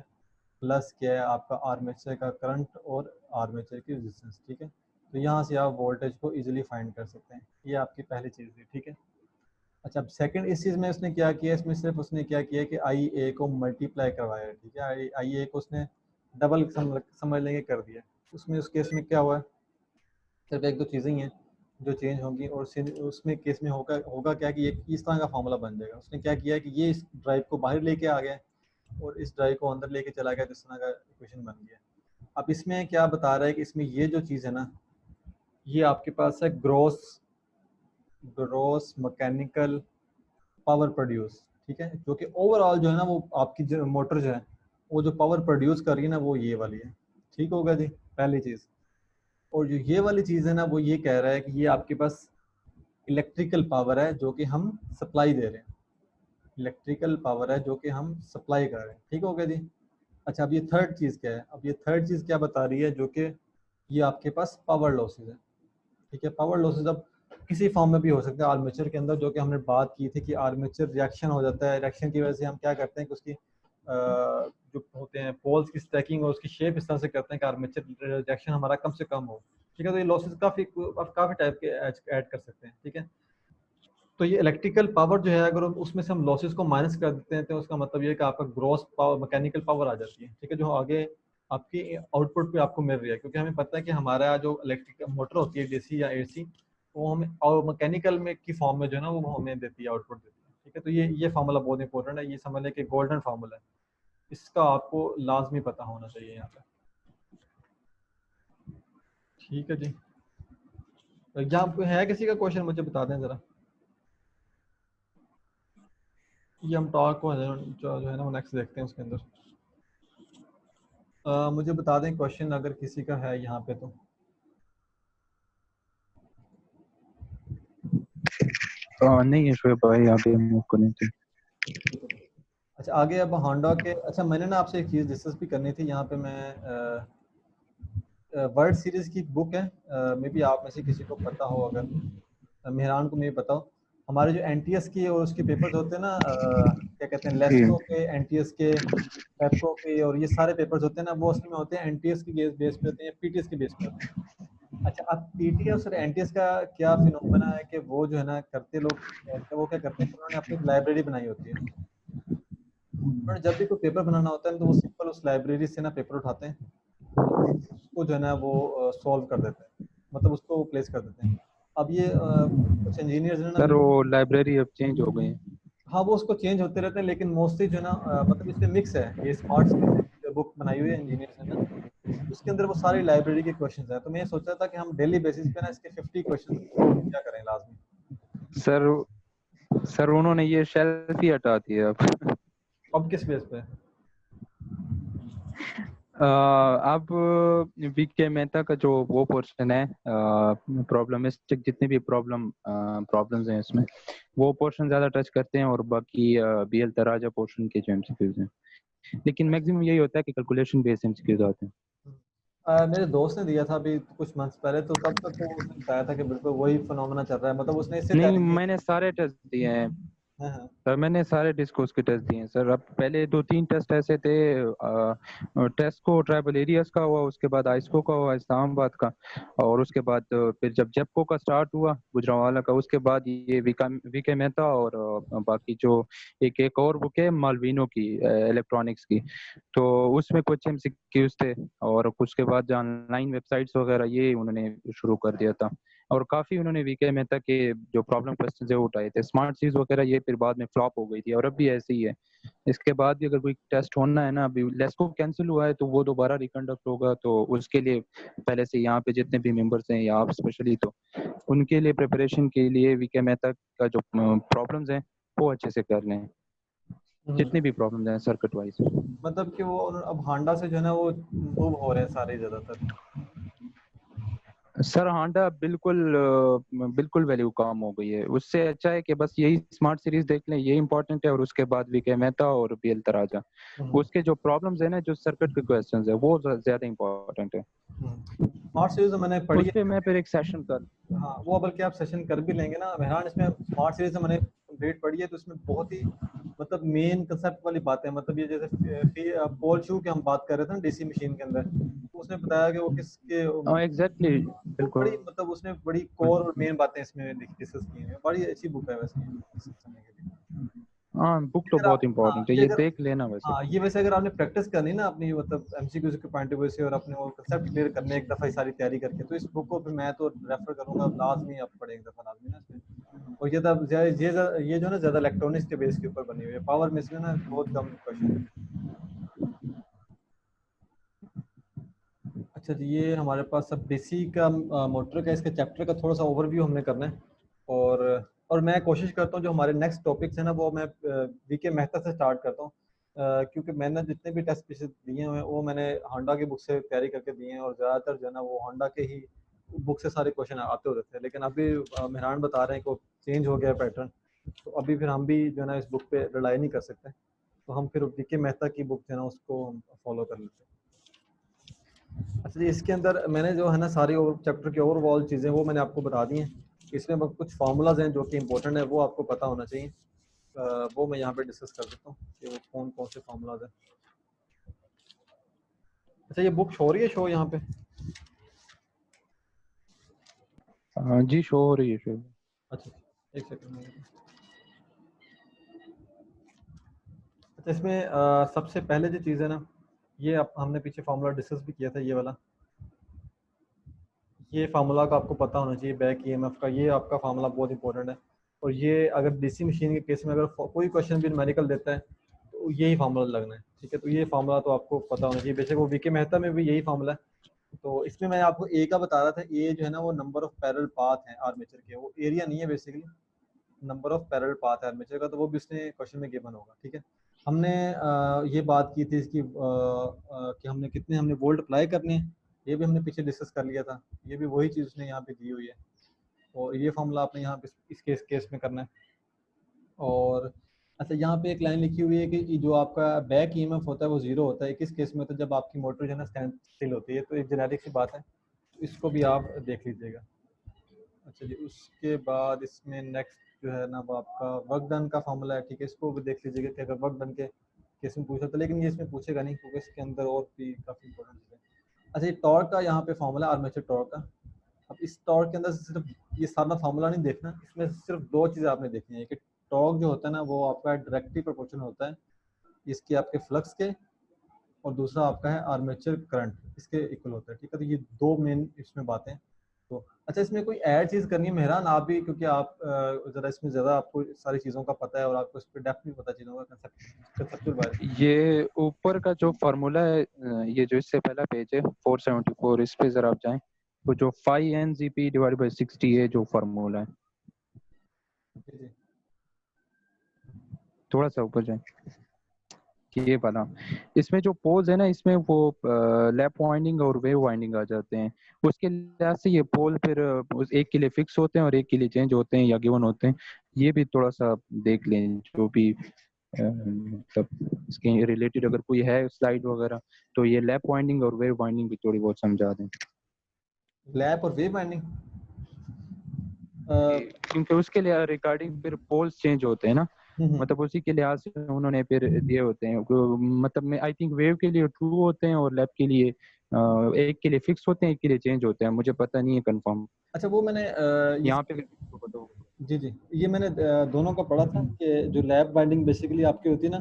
प्लस क्या है आपका आर्मेचर का करंट और आर्मेचर की रेजिस्टेंस, ठीक है। तो यहाँ से आप वोल्टेज को इजीली फाइंड कर सकते हैं, ये आपकी पहली चीज़ थी, ठीक है। अच्छा, अब सेकंड इस चीज़ में उसने क्या किया, इसमें सिर्फ उसने क्या किया कि आई ए को मल्टीप्लाई करवाया, ठीक है, आई ए को उसने डबल समझ लेंगे कर दिया। उसमें उस केस में क्या हुआ, सिर्फ एक दो चीज़ें ही हैं जो चेंज होंगी, और उसमें केस में होगा होगा क्या कि एक इस तरह का फार्मूला बन जाएगा। उसने क्या किया कि ये इस ड्राइव को बाहर लेके आ गया और इस ड्राइव को अंदर लेके चला गया, तो इस तरह का इक्वेशन बन गया। अब इसमें क्या बता रहा है कि इसमें ये जो चीज़ है ना, ये आपके पास है gross gross mechanical power produce, ठीक है, जो कि ओवरऑल जो है ना वो आपकी जो मोटर जो है वो जो पावर प्रोड्यूस कर रही है ना वो ये वाली है, ठीक होगा जी, पहली चीज़। और जो ये वाली चीज़ है ना वो ये कह रहा है कि ये आपके पास इलेक्ट्रिकल पावर है जो कि हम सप्लाई दे रहे हैं, इलेक्ट्रिकल पावर है जो कि हम सप्लाई कर रहे हैं, ठीक हो गया जी। अच्छा, अब ये थर्ड चीज़ क्या है, अब ये थर्ड चीज़ क्या बता रही है, जो कि ये आपके पास पावर लॉसेज है, ठीक है। पावर लॉसेज अब किसी फॉर्म में भी हो सकता है आर्मेचर के अंदर, जो कि हमने बात की थी कि आर्मेचर रिएक्शन हो जाता है, रिएक्शन की वजह से हम क्या करते हैं कि उसकी जो होते हैं पोल्स की स्टैकिंग और उसकी शेप इस तरह से करते हैं कि आर्मेचर रिएक्शन हमारा कम से कम हो। ठीक है, तो ये लॉसेस काफ़ी टाइप के ऐड कर सकते हैं। ठीक है, तो ये इलेक्ट्रिकल पावर जो है अगर उसमें से हम लॉसेस को माइनस कर देते हैं तो उसका मतलब ये है कि आपका ग्रॉस पावर मैकेनिकल पावर आ जाती है। ठीक है, जो आगे आपकी आउटपुट पे आपको मिल रही है, क्योंकि हमें पता है कि हमारा जो इलेक्ट्रिक मोटर होती है डीसी या एसी, वो हमें और मैकेनिकल में की फॉर्म में जो है ना वो हमें देती है, आउटपुट देती है। ठीक है, तो ये फार्मूला बहुत इंपॉर्टेंट है, ये समझ लें कि गोल्डन फार्मूला है, इसका आपको लाजमी पता होना चाहिए यहाँ पे। ठीक है जी, तो यहाँ पे है किसी का क्वेश्चन मुझे बता दें ज़रा। ये हम टॉक को जो है ना वो नेक्स्ट देखते हैं उसके अंदर। मुझे बता दें क्वेश्चन अगर किसी का है यहाँ पे तो। नहीं है शोएब भाई, आगे मूव करने थे। अच्छा, आगे अब होंडा के, अच्छा मैंने ना आपसे एक चीज़ डिस्कस भी करनी थी यहाँ पे। मैं वर्ड सीरीज की बुक है, मे बी आप में से किसी को पता हो, अगर मेहरान को मैं पता हो, हमारे जो एनटीएस की और उसके पेपर्स होते हैं ना, क्या कहते हैं, जी लेस्को के, एनटीएस के, पेप्को के, और ये सारे पेपर्स होते हैं ना, वो असल में होते हैं एनटीएस की बेस पे होते हैं या पीटीएस के बेस पे होते हैं। अच्छा, अब पीटीएस और एनटीएस का क्या फिनोमेना है कि वो जो है ना करते लोग, वो क्या करते हैं कि उन्होंने अपनी लाइब्रेरी बनाई होती है। उन्होंने जब भी कोई पेपर बनाना होता है तो वो सिंपल उस लाइब्रेरी से ना पेपर उठाते हैं और उसको जो है ना वो सॉल्व कर देते हैं, मतलब उसको प्लेस कर देते हैं। अब ये कुछ इंजीनियर्स ने ना सर, वो लाइब्रेरी अब चेंज हो गई है। हाँ वो उसको चेंज होते रहते हैं, लेकिन मोस्टली जो है ना मतलब इसमें मिक्स है, ये स्मार्ट सीरीज बुक बनाई हुई है इंजीनियर्स ने ना, उसके अंदर वो सारी लाइब्रेरी के क्वेश्चंस हैं। तो मैं ये सोच रहा था कि हम डेली बेसिस पे ना इसके 50 क्वेश्चंस सॉल्व किया करें लाजमी। सर सर उन्होंने ये शेल्फ ही हटा दिया अब। अब किस बेस पे? अब वीके मेहता का जो वो पोर्शन है, प्रॉब्लमिस्टिक जितने भी प्रॉब्लम्स हैं इसमें, वो पोर्शन ज्यादा टच करते हैं, और बाकी बीएल तराजा पोर्शन के जो एमसीक्यूज हैं, लेकिन मैक्सिमम यही होता है कि कैलकुलेशन बेस्ड एमसीक्यूज आते हैं। मेरे दोस्त ने दिया था अभी कुछ मंथ्स पहले, तो तब तक तो उसने बताया था कि बिल्कुल वही फिनोमेना चल रहा है, मतलब उसने इससे नहीं, टैली किया। मैंने सारे टेस्ट दिए हैं हाँ हाँ। सर, मैंने सारे डिस्कोर्स के टेस्ट दिए हैं सर। अब पहले 2-3 टेस्ट ऐसे थे, टेस्ट को ट्राइबल एरियाज का हुआ, उसके बाद आइस्को का हुआ, इस्लामाबाद का, और उसके बाद फिर जब जेपको का स्टार्ट हुआ गुजरांवाला का, उसके बाद ये वीके मेहता, और बाकी जो एक और बुक है मालवीनो की, इलेक्ट्रॉनिक्स की, तो उसमें कुछ एमसीक्यूज थे, और कुछ के बाद जो ऑनलाइन वेबसाइट्स वगैरह ये उन्होंने शुरू कर दिया था, और काफी उन्होंने वीके मेहता के जो प्रॉब्लम क्वेश्चन है वो उठाए थे। स्मार्ट सीरीज वगैरह ये फिर बाद में फ्लॉप हो गई थी, और अब भी ऐसे ही है। इसके बाद भी अगर कोई टेस्ट होना है ना, अभी लेस्को कैंसिल हुआ है तो वो दोबारा रिकंडक्ट होगा, तो उसके लिए पहले से यहाँ पे जितने भी मेंबर्स हैं या आप स्पेशली, तो उनके लिए प्रिपरेशन के लिए वीके मेहता का जो प्रॉब्लम्स हैं वो अच्छे से कर लें, जितने भी प्रॉब्लम्स हैं सर्किट वाइज। मतलब कि वो अब हांडा से जो है ना वो मूव हो रहे हैं सारे ज्यादातर। सर हांडा बिल्कुल वैल्यू कम हो गई है, उससे अच्छा है कि बस यही स्मार्ट सीरीज देख लें, ये इंपॉर्टेंट है, और उसके बाद वीके मेहता और बीएल तराजा, उसके जो प्रॉब्लम्स है ना, जो सर्किट के क्वेश्चंस है वो ज्यादा इंपॉर्टेंट है। स्मार्ट सीरीज तो मैंने पढ़ी उस है। पे मैं फिर एक सेशन कर। हाँ वो बल्कि आप सेशन कर भी लेंगे ना मेहरान, इसमें स्मार्ट सीरीज मैंने कंप्लीट पढ़ी है, तो इसमें बहुत ही मतलब मेन कंसेप्ट वाली बातें, मतलब ये जैसे पोल शू की हम बात कर रहे थे ना डीसी मशीन के अंदर, तो उसने बताया कि वो किसके हाँ एग्जैक्टली, वो बिल्कुल। बड़ी मतलब उसने बड़ी कोर और मेन बातें इसमें डिस्कस की हैं। बड़ी अच्छी बुक है वैसे ये डिस्कस करने के लिए। हाँ बुक तो अगर आप, बहुत हाँ इंपॉर्टेंट है, ये ये अगर, देख लेना वैसे। हाँ ये वैसे अगर आपने प्रैक्टिस करनी ना अपनी मतलब एमसीक्यूज के पॉइंट ऑफ व्यू से, और अपने वो कंसेप्ट क्लियर करने एक दफ़ा ही सारी तैयारी करके, तो इस बुक को फिर मैं तो रेफर करूंगा लाजमी, आप पढ़े एक दफ़ा लाजमी ना इसमें। और ये तब ये जो ना ज़्यादा इलेक्ट्रॉनिक्स के बेस के ऊपर बनी हुई है, पावर में इसमें ना बहुत कम क्वेश्चन है। अच्छा जी, ये हमारे पास सब डीसी का मोटर का इसका चैप्टर का थोड़ा सा ओवरव्यू हमने करना है। और और मैं कोशिश करता हूँ जो हमारे नेक्स्ट टॉपिक्स हैं ना वो मैं वीके मेहता से स्टार्ट करता हूँ, क्योंकि मैंने जितने भी टेस्ट पीसेस दिए हुए हैं वो मैंने होंडा की बुक से तैयारी करके दिए हैं, और ज़्यादातर जो है ना वो होंडा के ही बुक से सारे क्वेश्चन आते होते थे। लेकिन अभी मेहरान बता रहे हैं कि चेंज हो गया पैटर्न, तो अभी फिर हम भी जो है ना इस बुक पे रिलाई नहीं कर सकते, तो हम फिर वीके मेहता की बुक जो है ना उसको हम फॉलो कर लेते हैं। अच्छा जी, इसके अंदर मैंने जो है ना सारी चैप्टर की ओवरऑल चीज़ें वो मैंने आपको बता दी हैं। इसमें कुछ फार्मूलाज हैं जो कि इंपॉर्टेंट है, वो आपको पता होना चाहिए। वो मैं यहाँ पे डिस्कस कर देता हूँ कि वो कौन कौन से फार्मूलाज हैं। अच्छा, ये बुक शो हो रही है, शो यहाँ पे? जी शो हो रही है, शो। अच्छा, एक सेकंड में। अच्छा, इसमें सबसे पहले जो चीज़ है ना, ये हमने पीछे फार्मूला डिस्कस भी किया था, ये वाला। ये फार्मूला का आपको पता होना चाहिए, बैक ईएमएफ का। ये आपका फार्मूला बहुत इंपॉर्टेंट है। और ये अगर डीसी मशीन के केस में अगर कोई क्वेश्चन भी न्यूमेरिकल देता है तो यही फार्मूला लगना है, ठीक है? तो ये फार्मूला तो आपको पता होना चाहिए। बेशक वो वीके मेहता में भी यही फार्मूला है। तो इसमें मैं आपको ए का बता रहा था। ए जो है ना, वो नंबर ऑफ पैरेलल पाथ है आर्मेचर के, वो एरिया नहीं है basically, number of parallel path है आर्मेचर का। तो वो भी उसने क्वेश्चन में गिवन होगा, ठीक है? हमने ये बात की थी इसकी कि हमने वोल्ट अप्लाई करने हैं, ये भी हमने पीछे डिस्कस कर लिया था। ये भी वही चीज़ उसने यहाँ पे दी हुई है, और ये फार्मूला आपने यहाँ पे इस केस में करना है। और अच्छा, यहाँ पे एक लाइन लिखी हुई है कि जो आपका बैक ईएमएफ होता है वो जीरो होता है। किस केस में? तो जब आपकी मोटर जो है ना स्टैंड स्टिल होती है। तो एक जेनेरिक सी बात है, तो इसको भी आप देख लीजिएगा। अच्छा जी, उसके बाद इसमें नेक्स्ट जो है ना, वो आपका वर्क डन का फार्मूला है, ठीक है? इसको भी देख लीजिएगा कि अगर वर्क डन के केस में पूछा तो, लेकिन ये इसमें पूछेगा नहीं क्योंकि इसके अंदर और भी काफ़ी इंपॉर्टेंट चीज़ है। अच्छा, ये टॉर्क का यहाँ पे फार्मूला, आर्मेचर टॉर्क का। अब इस टॉर्क के अंदर सिर्फ ये सारा फार्मूला नहीं देखना, इसमें सिर्फ दो चीज़ें आपने देखनी है कि टॉर्क जो होता है ना, वो आपका डायरेक्टली प्रोपोर्शनल होता है इसके आपके फ्लक्स के, और दूसरा आपका है आर्मेचर करंट, इसके इक्वल होता है, ठीक है? तो ये दो मेन इसमें बातें। तो अच्छा, इसमें कोई ऐड चीज़ करनी है मेहरान आप भी, क्योंकि आप ज़रा इसमें ज़्यादा आपको सारी चीज़ों का पता है और आपको इस पर डेप्थ भी पता है चीज़ों का, कंसेप्चुअल बारे में। ये ऊपर का जो फार्मूला है, ये जो इससे पहला पेज है 474, इस पे जरा आप जाएं, तो जो 5 NZP डिवाइड बाई 60 है जो फार्मूला है, जी जी। थोड़ा सा ऊपर जाएं कि ये वाला। इसमें जो पोल्स है ना, इसमें वो लैप वाइंडिंग और वेव वाइंडिंग आ जाते हैं। उसके लिहाज से ये पोल फिर एक के लिए फिक्स होते हैं और एक के लिए चेंज होते हैं या गिवन होते हैं। ये भी थोड़ा सा देख लें, जो भी मतलब इसके रिलेटेड अगर कोई है स्लाइड वगैरह, तो ये लैप वाइंडिंग और वेव वाइंडिंग भी थोड़ी बहुत समझा दें। लैप और वेव बाइंडिंग? क्योंकि उसके लिए रिगार्डिंग फिर पोल्स चेंज होते हैं ना, मतलब उसी के लिहाज से उन्होंने फिर दिए होते हैं। मतलब मैं आई थिंक वेव के लिए ट्रू होते हैं और लैप के लिए एक के लिए फिक्स होते हैं, एक के लिए चेंज होते हैं, मुझे पता नहीं है कंफर्म। अच्छा, वो मैंने यहाँ पे तो जी जी, ये मैंने दोनों का पढ़ा था कि जो लैप बाइंडिंग बेसिकली आपकी होती है ना,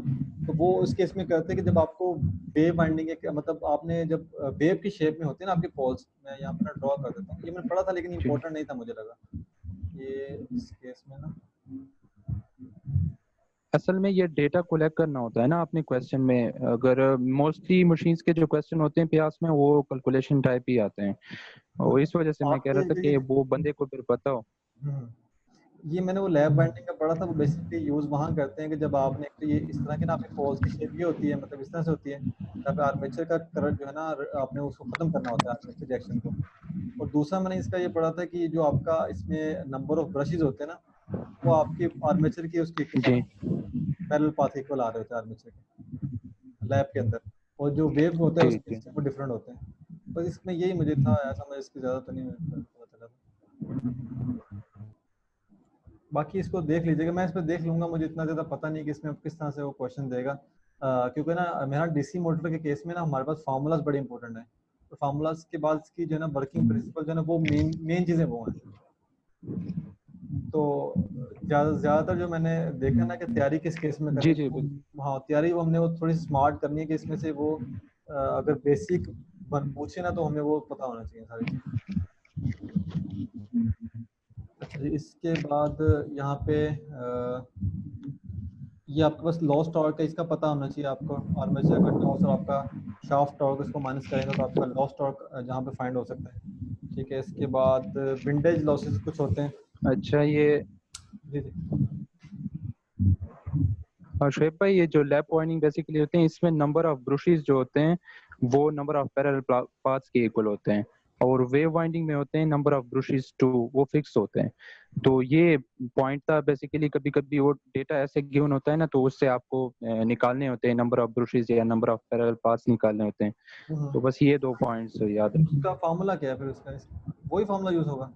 तो वो उस केस में करते हैं कि जब आपको वेव बाइंडिंग है, मतलब आपने जब वेव की शेप में होती है ना आपके पोल्स, मैं यहाँ पर ना ड्रॉ कर देता हूँ। ये मैंने पढ़ा था लेकिन इंपॉर्टेंट नहीं था मुझे लगा ये इस केस में ना। असल में ये डेटा कोलेक्ट करना होता है ना अपने क्वेश्चन में। अगर मोस्टली मशीन्स के जो क्वेश्चन होते हैं प्यास में, वो कैलकुलेशन टाइप ही आते हैं, और इस वजह से मैं कह रहा था आपके कि वो बंदे को फिर पता हो। हम्म, ये मैंने वो लैब बाइंडिंग का पढ़ा था। वो बेसिकली यूज वहाँ करते हैं कि जब आपने तो ये इस तरह के ना, आपके पोल्स की शेप ये होती है, मतलब इस तरह से होती है, जहाँ पे आर्मेचर का करंट जो है ना, आपने उसको खत्म करना होता है आर्मेचर रिएक्शन को। और दूसरा मैंने इसका ये पढ़ा था कि जो आपका इसमें नंबर ऑफ ब्रशेज होते हैं ना, वो आपके आर्मेचर की उसके इक्वल आ जी रहे हैं, पैरेलल पाथ इक्वल आ रहे होते हैं आर्मेचर के लैब के अंदर। और जो वेव होता है जी उसके जी। वो डिफरेंट होते हैं। बस इसमें यही मुझे था, ऐसा मैं इसकी ज़्यादा तो नहीं पता चला था। बाकी इसको देख लीजिएगा, मैं इस पर देख लूंगा। मुझे इतना ज़्यादा पता नहीं कि इसमें किस तरह से वो क्वेश्चन देगा, क्योंकि ना मेरा डीसी मोटर के केस में ना हमारे पास फार्मूलाज बड़े इंपॉर्टेंट हैं। तो फार्मूलाज के बाद इसकी जो है ना वर्किंग प्रिंसिपल जो है ना, वो मेन मेन चीज़ें वो हैं। तो ज़्यादातर जो मैंने देखा ना कि तैयारी किस केस में करनी जी जी है, हाँ तैयारी वो हमने वो थोड़ी सी स्मार्ट करनी है कि इसमें से वो अगर बेसिक पूछे ना तो हमें वो पता होना चाहिए सारी चीज़। अच्छा जी, इसके बाद यहाँ पे ये आपके पास लॉस टॉर्क है, इसका पता होना चाहिए आपको। आर्मेचर का टॉर्क और आपका शाफ्ट टॉर्क, इसको माइनस करेंगे तो आपका लॉस टॉर्क जहाँ पे फाइंड हो सकता है, ठीक है? इसके बाद विंडेज लॉसेस कुछ होते हैं। अच्छा, ये जी जी। शुएब भाई, ये जो लैप वाइंडिंग बेसिकली होते हैं, इसमें नंबर ऑफ ब्रुशेस जो होते हैं वो नंबर ऑफ पैरेलल पाथ्स के इक्वल होते हैं, और वेव वाइंडिंग में होते हैं नंबर ऑफ ब्रुशेस टू, वो फिक्स होते हैं। तो ये पॉइंट था बेसिकली। कभी कभी वो डेटा ऐसे गिवन होता है ना, तो उससे आपको निकालने होते हैं नंबर ऑफ ब्रुशेस या नंबर ऑफ पैरेलल पाथ्स निकालने होते हैं। तो बस ये 2 पॉइंट्स याद रखिए। उसका फार्मूला क्या है फिर उसका? वही फार्मूला यूज होगा?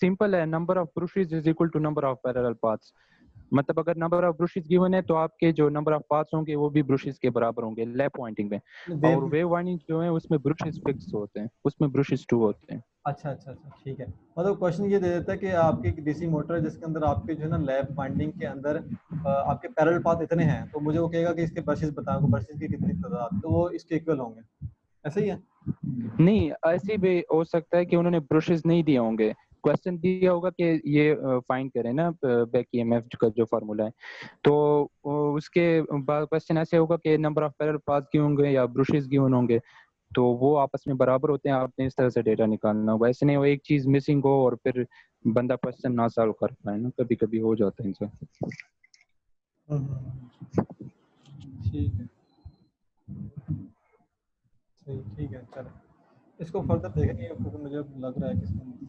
सिंपल है, number of brushes is equal to number of parallel paths. मतलब अगर नंबर ऑफ ब्रशेस गिवन है तो आपके जो नंबर ऑफ पाथ्स होंगे वो भी ब्रशेस के बराबर होंगे लैप पॉइंटिंग में। और वेव, वेव वाइंडिंग जो है उसमें ब्रशेस फिक्स होते हैं, उसमें ब्रशेस 2 होते हैं। अच्छा अच्छा अच्छा, ठीक है। मतलब क्वेश्चन ये दे देता है कि आपकी एक डीसी मोटर है जिसके अंदर आपके जो है ना लैप वाइंडिंग के अंदर आपके पैरेलल पाथ इतने हैं, तो मुझे वो कहेगा कि इसके ब्रशेस बताओ, ब्रशेस की कितनी तादाद, तो वो इसके इक्वल होंगे, ऐसा ही है। नहीं, ऐसे भी हो सकता है कि उन्होंने ब्रशेस नहीं दिए होंगे, क्वेश्चन दिया होगा कि ये फाइंड करें ना बैक ईएमएफ का जो फार्मूला है, तो उसके बाद क्वेश्चन ऐसे होगा कि number of parallel path given होंगे या ब्रशेस गिवन होंगे, तो वो आपस में बराबर होते हैं, आपने इस तरह से डेटा निकालना होगा। ऐसे नहीं हो एक चीज मिसिंग हो और फिर बंदा क्वेश्चन ना सॉल्व कर पाए ना, कभी कभी हो जाता है इनसे। ठीक है, सही, ठीक है, चलो इसको फर्दर देखेंगे, क्योंकि मुझे अब लग रहा है कि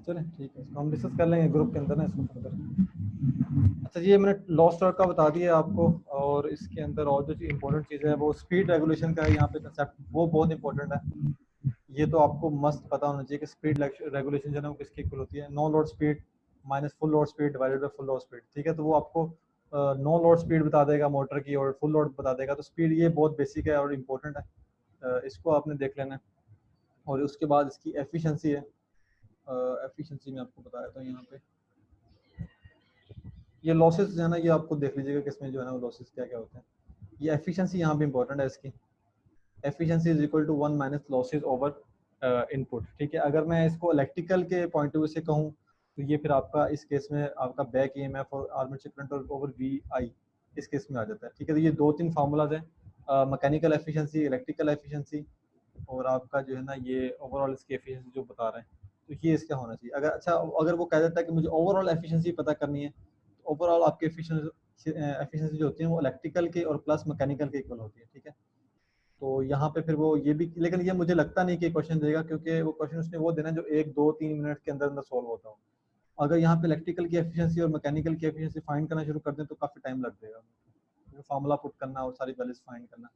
चलें ठीक है, इसको हम डिस्कस कर लेंगे ग्रुप के अंदर ना इसको फर्दर। अच्छा जी, ये मैंने लॉस्ट वर्क का बता दिया आपको, और इसके अंदर और जो इंपॉर्टेंट चीज़ है वो स्पीड रेगुलेशन का है यहाँ पे कंसेप्ट, वो बहुत इंपॉर्टेंट है। ये तो आपको मस्त पता होना चाहिए कि स्पीड रेगुलेशन जो है ना वो किसकी इक्वल होती है, no load speed minus full load speed divided by full load speed, ठीक है। तो वो आपको नो लोड स्पीड बता देगा मोटर की और फुल लोड बता देगा, तो स्पीड ये बहुत बेसिक है और इम्पोर्टेंट है, इसको आपने देख लेना है। और उसके बाद इसकी एफिशिएंसी है, एफिशिएंसी में आपको बताया था यहाँ पे, ये लॉसेस जो है ना ये आपको देख लीजिएगा कि इसमें जो है ना वो लॉसेस क्या क्या होते हैं। ये एफिशिएंसी यहाँ पे इंपॉर्टेंट है इसकी, efficiency is equal to 1 minus losses over input, ठीक है। अगर मैं इसको इलेक्ट्रिकल के पॉइंट ऑफ व्यू से कहूँ तो ये फिर आपका इस केस में आपका बैक ईएमएफ और आर्मेचर करंट ओवर वी आई इस केस में आ जाता है, ठीक है। तो ये दो तीन फार्मूलाज हैं, मैकेनिकल एफिशिएंसी, इलेक्ट्रिकल एफिशिएंसी, और आपका जो है ना ये ओवरऑल इसकी एफिशिएंसी जो बता रहे हैं, तो ये इसका होना चाहिए। अगर अच्छा अगर वो कह देता है कि मुझे ओवरऑल एफिशिएंसी पता करनी है, तो ओवरऑल आपकी एफिशिएंसी जो होती है वो इलेक्ट्रिकल के और प्लस मैकेनिकल के इक्वल होती है, ठीक है। तो यहाँ पे फिर वो ये भी, लेकिन ये मुझे लगता नहीं कि क्वेश्चन देगा, क्योंकि वो क्वेश्चन उसने वो देना जो 1 2 3 मिनट के अंदर अंदर सॉल्व होता हो। अगर यहाँ पे इलेक्ट्रिकल की एफिशिएंसी और मैकेनिकल की एफिशिएंसी फाइंड करना शुरू कर दें तो काफ़ी टाइम लग जाएगा, फार्मूला पुट करना और सारी वैल्यूज फाइंड करना।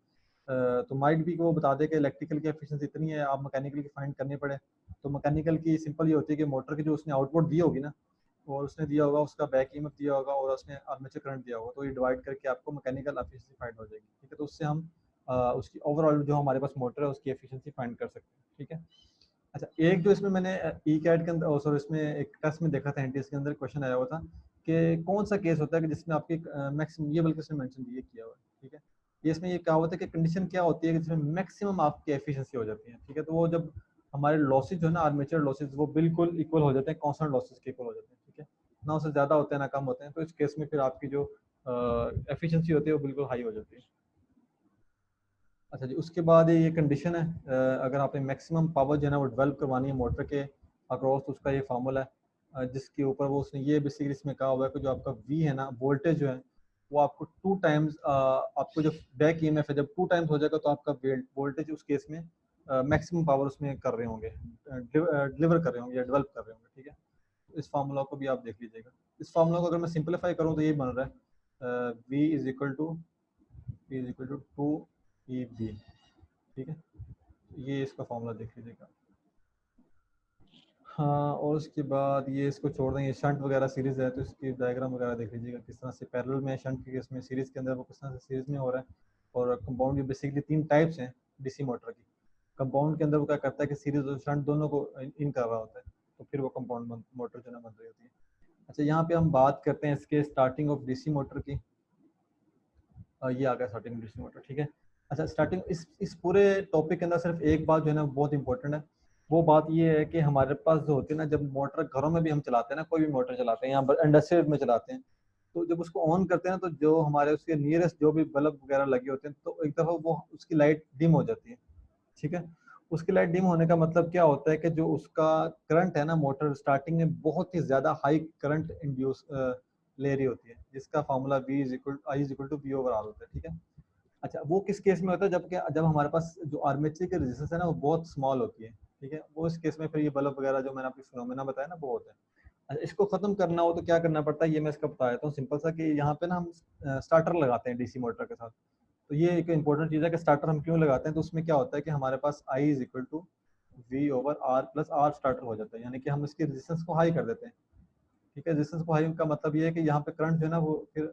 तो माइट भी वो बता दे कि इलेक्ट्रिकल की एफिशिएंसी इतनी है, आप मैकेनिकल की फाइंड करनी पड़े। तो मैकेनिकल की सिंपल ये होती है कि मोटर की जो उसने आउटपुट दी होगी ना, और उसने दिया होगा उसका बैक ईएमएफ दिया होगा और उसने आर्मेचर करंट दिया होगा, तो ये डिवाइड करके आपको मैकेनिकल एफिशिएंसी फाइंड हो जाएगी, ठीक है। तो उससे हम उसकी ओवरऑल जो हमारे पास मोटर है उसकी एफिशिएंसी फाइंड कर सकते हैं, ठीक है। अच्छा, एक जो इसमें मैंने ई कैट के अंदर सॉरी इसमें एक टेस्ट में देखा था एनटीएस के अंदर क्वेश्चन आया हुआ था कि कौन सा केस होता है कि जिसमें आपकी मैक्सिमम, ये बल्कि उसने मेंशन ये किया हुआ है, ठीक है। ये इसमें ये कहा होता है कि कंडीशन क्या होती है कि जिसमें मैक्सिमम आपकी एफिशिएंसी हो जाती है, ठीक है। तो वो जब हमारे लॉसेज जो है ना आर्मेचर लॉसेज वो बिल्कुल इक्वल हो जाते हैं, कांस्टेंट लॉसेज के इक्वल हो जाते हैं, ठीक है। ना उससे ज़्यादा होते हैं ना कम होते हैं, तो इस केस में फिर आपकी जो एफिशिएंसी होती है वो बिल्कुल हाई हो जाती है। अच्छा जी, उसके बाद ये कंडीशन है, अगर आपने मैक्सिमम पावर जो है ना वो डेवलप करवानी है मोटर के अक्रॉस, तो उसका ये फार्मूला है, जिसके ऊपर वो उसने ये बेसिकली इसमें कहा हुआ है कि जो आपका वी है ना वोल्टेज जो है वो आपको 2 टाइम्स, आपको जो बैक ईएमएफ है जब 2 टाइम्स हो जाएगा तो आपका वोल्टेज उस केस में मैक्सिमम पावर उसमें कर रहे होंगे, डिलीवर कर रहे होंगे या डेवलप कर रहे होंगे, ठीक है। तो इस फार्मूला को भी आप देख लीजिएगा। इस फार्मूला को अगर मैं सिंपलीफाई करूँ तो ये बन रहा है V is equal to 2 EB, ठीक है। ये इसका फॉर्मूला देख लीजिएगा। हाँ, और उसके बाद ये इसको छोड़ देंगे, शंट वगैरह सीरीज है तो इसकी डायग्राम वगैरह देख लीजिएगा किस तरह से पैरेलल में शंट के इसमें सीरीज के अंदर वो किस तरह से सीरीज में हो रहा है। और कंपाउंड की बेसिकली 3 टाइप्स हैं डीसी मोटर की। कंपाउंड के अंदर वो क्या करता है कि सीरीज और शंट दोनों को इन कर रहा होता है, तो फिर वो कंपाउंड मोटर जो है बन रही होती है। अच्छा, यहाँ पे हम बात करते हैं इसके स्टार्टिंग ऑफ डीसी मोटर की। ये आ गया स्टार्टिंग डीसी मोटर, ठीक है। अच्छा, स्टार्टिंग इस पूरे टॉपिक के अंदर सिर्फ एक बात जो है ना बहुत इंपॉर्टेंट है, वो बात ये है कि हमारे पास जो होती है ना, जब मोटर घरों में भी हम चलाते हैं ना, कोई भी मोटर चलाते हैं या इंडस्ट्रियल में चलाते हैं, तो जब उसको ऑन करते हैं ना, तो जो हमारे उसके नियरेस्ट जो भी बल्ब वगैरह लगे होते हैं तो एक दफ़ा वो उसकी लाइट डिम हो जाती है, ठीक है। उसकी लाइट डिम होने का मतलब क्या होता है कि जो उसका करंट है ना, मोटर स्टार्टिंग में बहुत ही ज़्यादा हाई करंट इंड्यूस ले रही होती है, जिसका फार्मूला V=I/V/V होता है, ठीक है। अच्छा, वो किस केस में होता है, जब हमारे पास जो आर्मेचर की रेजिस्टेंस है ना वो बहुत स्मॉल होती है, ठीक है। वो इस केस में फिर ये बल्ब वगैरह जो मैंने आपको फिनोमेना बताया ना वो होता है। अच्छा, इसको खत्म करना हो तो क्या करना पड़ता है, ये मैं इसका बता देता हूँ सिंपल सा, कि यहाँ पे ना हम स्टार्टर लगाते हैं डीसी मोटर के साथ। तो ये एक इंपॉर्टेंट चीज़ है कि स्टार्टर हम क्यों लगाते हैं, तो उसमें क्या होता है कि हमारे पास I=V/R+R स्टार्टर हो जाता है, यानी कि हम इसकी रेजिस्टेंस को हाई कर देते हैं। ठीक है। रेजिस्टेंस को हाई का मतलब ये है कि यहाँ पे करंट जो है ना वो फिर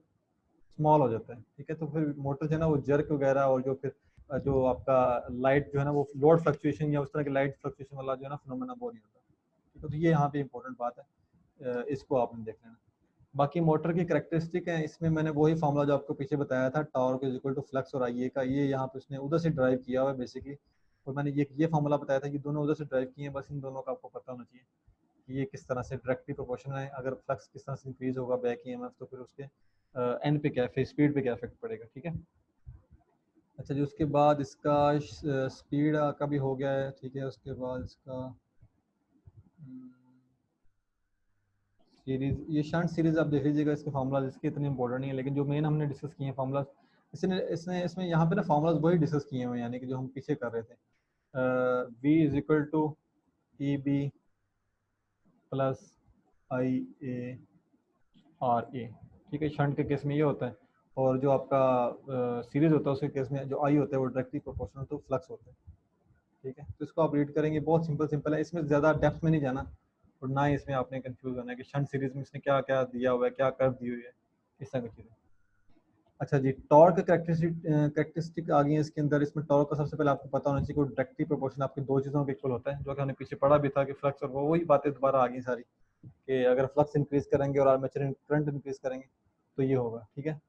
स्मॉल हो जाता है, ठीक है। तो फिर मोटर जो है ना वो जर्क वगैरह और जो फिर जो आपका लाइट जो है ना वो लोड फ्लक्चुएशन या उस तरह के लाइट फ्लक्चुएशन वाला जो है ना फिनोमेना वो नहीं होता, ठीक है। तो ये यहाँ पे इंपॉर्टेंट बात है, इसको आपने देख लेना। बाकी मोटर की करेक्टरिस्टिक है, इसमें मैंने वही फार्मूला जो आपको पीछे बताया था, torque is equal to flux और आई ए का, ये यहाँ पे उसने उधर से ड्राइव किया हुआ है बेसिकली। और मैंने ये फार्मूला बताया था, ये दोनों उधर से ड्राइव किए हैं, बस इन दोनों का आपको पता होना चाहिए कि ये किस तरह से डायरेक्टली प्रोपोर्शनल है। अगर फ्लक्स किस तरह से इंक्रीज होगा बैक ईएमएफ, तो फिर उसके एन पे क्या है, स्पीड पे क्या इफेक्ट पड़ेगा, ठीक है। अच्छा जी, उसके बाद इसका स्पीड का भी हो गया है, ठीक है। उसके बाद इसका सीरीज, ये शंट सीरीज आप देख लीजिएगा, इसके फार्मूलाज इसके इतने इंपॉर्टेंट नहीं है, लेकिन जो मेन हमने डिस्कस किए हैं फार्मूलाज, इसमें यहाँ पे ना फार्मूलाज वही डिस्कस किए हुए हैं, यानी कि जो हम पीछे कर रहे थे, V is equal to E B plus I A R A, ठीक है। शंट के केस में ये होता है, और जो आपका सीरीज होता है उसके केस में जो आई होता है वो डायरेक्टली प्रोपोर्शनल टू फ्लक्स होता है, ठीक है। तो इसको आप रीड करेंगे, बहुत सिंपल है, इसमें ज़्यादा डेप्थ में नहीं जाना और ना ही इसमें आपने कंफ्यूज होना है कि शंट सीरीज में इसने क्या क्या दिया हुआ है, क्या कर्व दी हुई है, इस तरह की चीज़ें। अच्छा जी, टॉर्क करेक्टरिस्टिक आ गई है इसके अंदर। इसमें टॉर्क का सबसे पहले आपको पता होना चाहिए कि डायरेक्टली प्रोपोर्शन आपकी दो चीज़ों के इक्वल होता है, जो कि हमने पीछे पढ़ा भी था कि फ्लक्स और वही बातें दोबारा आ गई सारी, कि अगर फ्लक्स इंक्रीज करेंगे और आर्मेचर करंट इंक्रीज करेंगे तो ये होगा, ठीक है।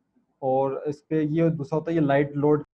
और इस पे ये दूसरा होता है, ये लाइट लोड